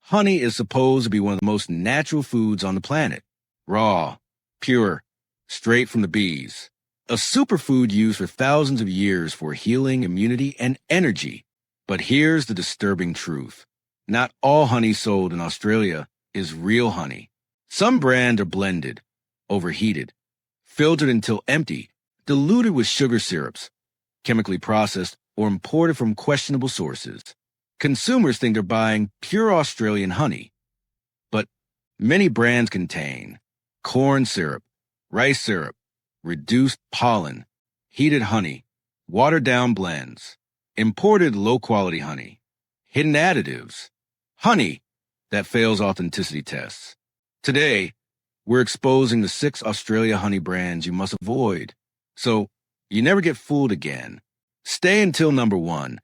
Honey is supposed to be one of the most natural foods on the planet. Raw, pure, straight from the bees. A superfood used for thousands of years for healing, immunity, and energy. But here's the disturbing truth. Not all honey sold in Australia is real honey. Some brands are blended, overheated, filtered until empty, diluted with sugar syrups, chemically processed, or imported from questionable sources. Consumers think they're buying pure Australian honey, but many brands contain corn syrup, rice syrup, reduced pollen, heated honey, watered-down blends, imported low-quality honey, hidden additives, honey that fails authenticity tests. Today, we're exposing the 6 Australia honey brands you must avoid, so you never get fooled again. Stay until number 1,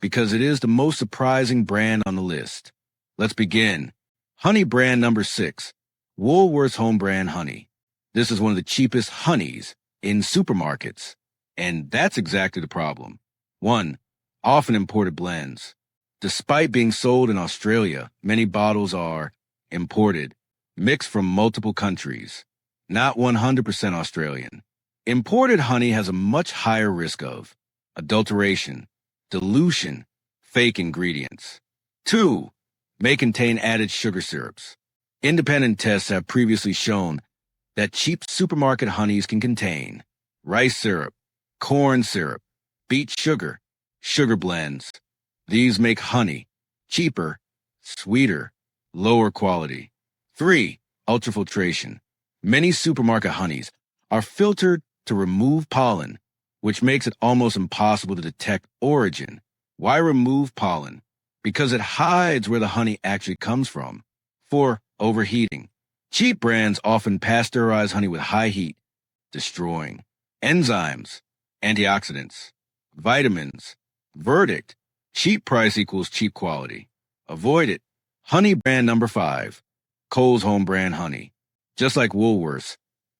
because it is the most surprising brand on the list. Let's begin. Honey brand number 6, Woolworths Home Brand Honey. This is one of the cheapest honeys in supermarkets, and that's exactly the problem. 1. Often imported blends. Despite being sold in Australia, many bottles are imported, mixed from multiple countries, not 100% Australian. Imported honey has a much higher risk of adulteration, dilution, fake ingredients. 2. May contain added sugar syrups. Independent tests have previously shown that cheap supermarket honeys can contain rice syrup, corn syrup, beet sugar, sugar blends. These make honey cheaper, sweeter, lower quality. 3. Ultrafiltration. Many supermarket honeys are filtered to remove pollen, which makes it almost impossible to detect origin. Why remove pollen? Because it hides where the honey actually comes from. 4. Overheating. Cheap brands often pasteurize honey with high heat, destroying enzymes, antioxidants, vitamins. Verdict: cheap price equals cheap quality. Avoid it. Honey brand number 5, Coles Home Brand Honey. Just like Woolworths,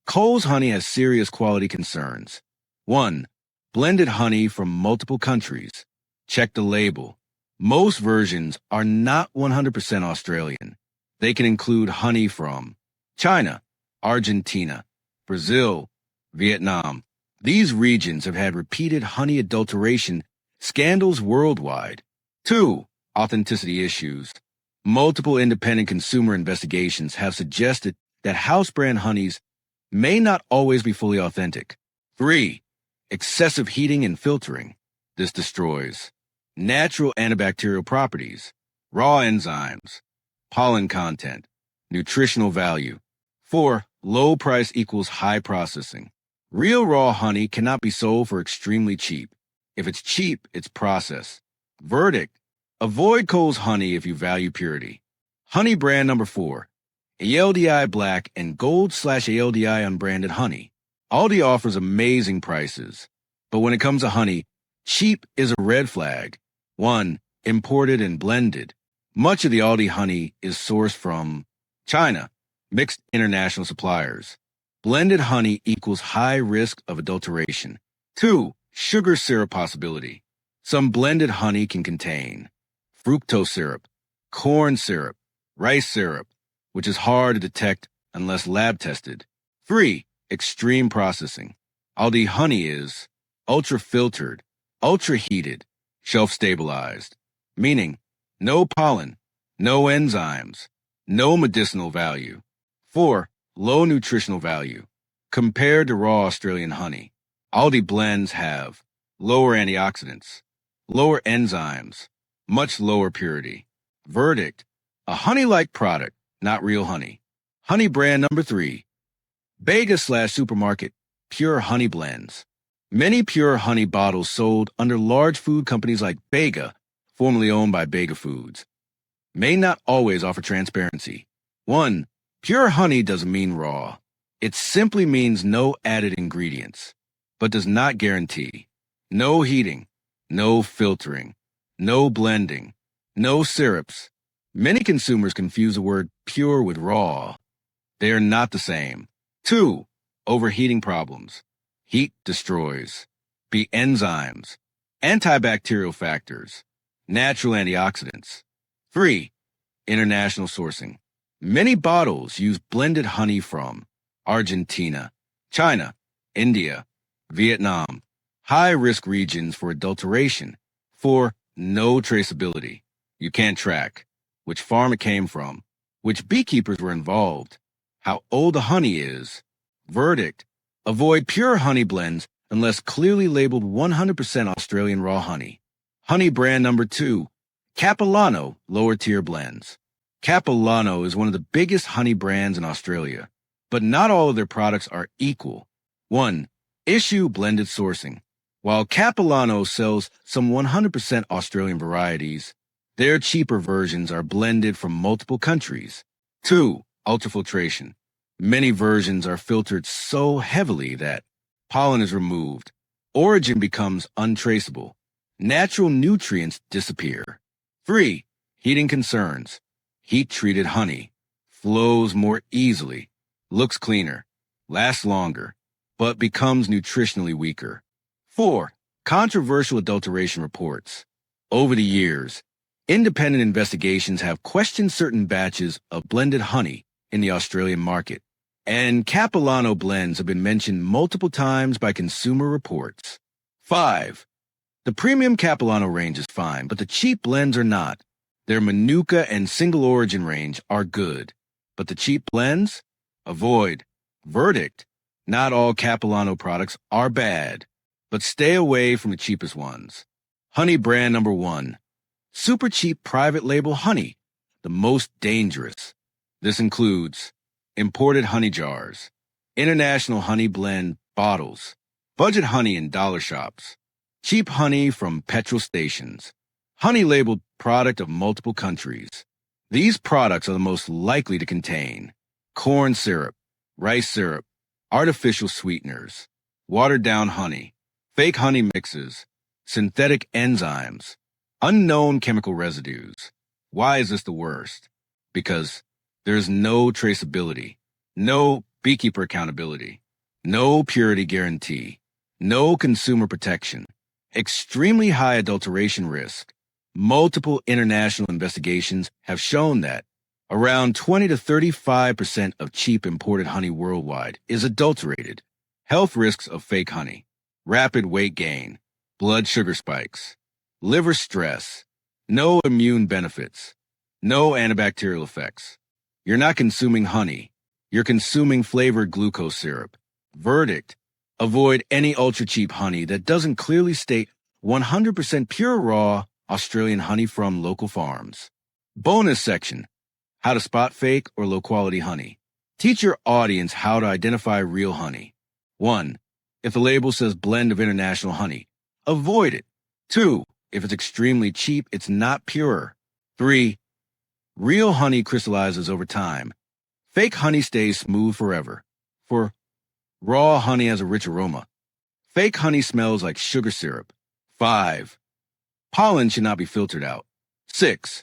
Coles honey has serious quality concerns. 1. Blended honey from multiple countries. Check the label. Most versions are not 100% Australian. They can include honey from China, Argentina, Brazil, Vietnam. These regions have had repeated honey adulteration scandals worldwide. 2. Authenticity issues. Multiple independent consumer investigations have suggested that house brand honeys may not always be fully authentic. 3. Excessive heating and filtering. This destroys natural antibacterial properties, raw enzymes, pollen content, nutritional value. 4. Low price equals high processing. Real raw honey cannot be sold for extremely cheap. If it's cheap, it's processed. Verdict: avoid Coles honey if you value purity. Honey brand number 4, ALDI Black and Gold/ALDI unbranded honey. Aldi offers amazing prices, but when it comes to honey, cheap is a red flag. 1. Imported and blended. Much of the Aldi honey is sourced from China, mixed international suppliers. Blended honey equals high risk of adulteration. 2. Sugar syrup possibility. Some blended honey can contain fructose syrup, corn syrup, rice syrup, which is hard to detect unless lab tested. 3. Extreme processing. Aldi honey is ultra-filtered, ultra-heated, shelf-stabilized, meaning no pollen, no enzymes, no medicinal value. 4. Low nutritional value. Compared to raw Australian honey, Aldi blends have lower antioxidants, lower enzymes, much lower purity. Verdict: a honey-like product, not real honey. Honey brand number 3, Bega/supermarket Pure Honey Blends. Many pure honey bottles sold under large food companies like Bega, formerly owned by Bega Foods, may not always offer transparency. 1. Pure honey doesn't mean raw. It simply means no added ingredients, but does not guarantee no heating, no filtering, no blending, no syrups. Many consumers confuse the word pure with raw. They are not the same. 2. Overheating problems. Heat destroys. B. Enzymes, antibacterial factors, natural antioxidants. 3. International sourcing. Many bottles use blended honey from Argentina, China, India, Vietnam, high-risk regions for adulteration. 4. No traceability. You can't track which farm it came from, which beekeepers were involved, how old the honey is. Verdict: avoid pure honey blends unless clearly labeled 100% Australian raw honey. Honey brand number 2, Capilano lower tier blends. Capilano is one of the biggest honey brands in Australia, but not all of their products are equal. 1. Issue blended sourcing. While Capilano sells some 100% Australian varieties, their cheaper versions are blended from multiple countries. 2. Ultrafiltration. Many versions are filtered so heavily that pollen is removed, origin becomes untraceable, natural nutrients disappear. 3. Heating concerns. Heat-treated honey flows more easily, looks cleaner, lasts longer, but becomes nutritionally weaker. 4. Controversial adulteration reports. Over the years, independent investigations have questioned certain batches of blended honey in the Australian market, and Capilano blends have been mentioned multiple times by Consumer Reports. 5. The premium Capilano range is fine, but the cheap blends are not. Their Manuka and single origin range are good, but the cheap blends? Avoid. Verdict: not all Capilano products are bad, but stay away from the cheapest ones. Honey brand number 1, super cheap private label honey, the most dangerous. This includes imported honey jars, international honey blend bottles, budget honey in dollar shops, cheap honey from petrol stations, honey labeled product of multiple countries. These products are the most likely to contain corn syrup, rice syrup, artificial sweeteners, watered down honey, fake honey mixes, synthetic enzymes, unknown chemical residues. Why is this the worst? Because there's no traceability, no beekeeper accountability, no purity guarantee, no consumer protection, extremely high adulteration risk. Multiple international investigations have shown that around 20 to 35% of cheap imported honey worldwide is adulterated. Health risks of fake honey: rapid weight gain, blood sugar spikes, liver stress, no immune benefits, no antibacterial effects. You're not consuming honey. You're consuming flavored glucose syrup. Verdict: avoid any ultra-cheap honey that doesn't clearly state 100% pure raw Australian honey from local farms. Bonus section: how to spot fake or low-quality honey. Teach your audience how to identify real honey. 1. If the label says blend of international honey, avoid it. 2. If it's extremely cheap, it's not pure. 3. Real honey crystallizes over time. Fake honey stays smooth forever. 4. Raw honey has a rich aroma. Fake honey smells like sugar syrup. 5. Pollen should not be filtered out. 6.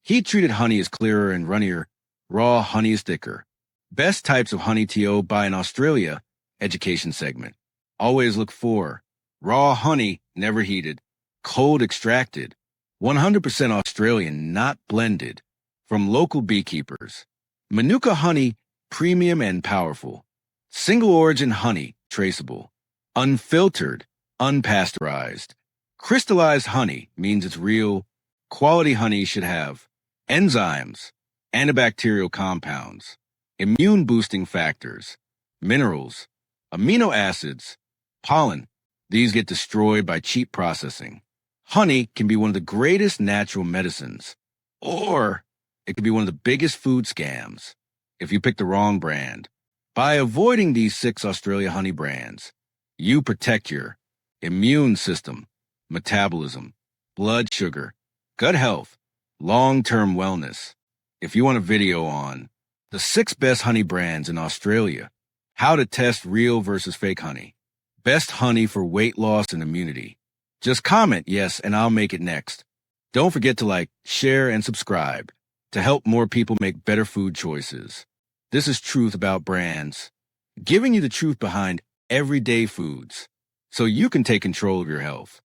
Heat-treated honey is clearer and runnier. Raw honey is thicker. Best types of honey to buy in Australia. Education segment. Always look for raw honey, never heated, cold extracted, 100% Australian, not blended, from local beekeepers. Manuka honey, premium and powerful. Single origin honey, traceable. Unfiltered, unpasteurized. Crystallized honey means it's real. Quality honey should have enzymes, antibacterial compounds, immune-boosting factors, minerals, amino acids, pollen. These get destroyed by cheap processing. Honey can be one of the greatest natural medicines, or it could be one of the biggest food scams if you pick the wrong brand. By avoiding these 6 Australia honey brands, you protect your immune system, metabolism, blood sugar, gut health, long-term wellness. If you want a video on the 6 best honey brands in Australia, how to test real versus fake honey, best honey for weight loss and immunity, just comment yes and I'll make it next. Don't forget to like, share, and subscribe to help more people make better food choices. This is Truth About Brands, giving you the truth behind everyday foods so you can take control of your health.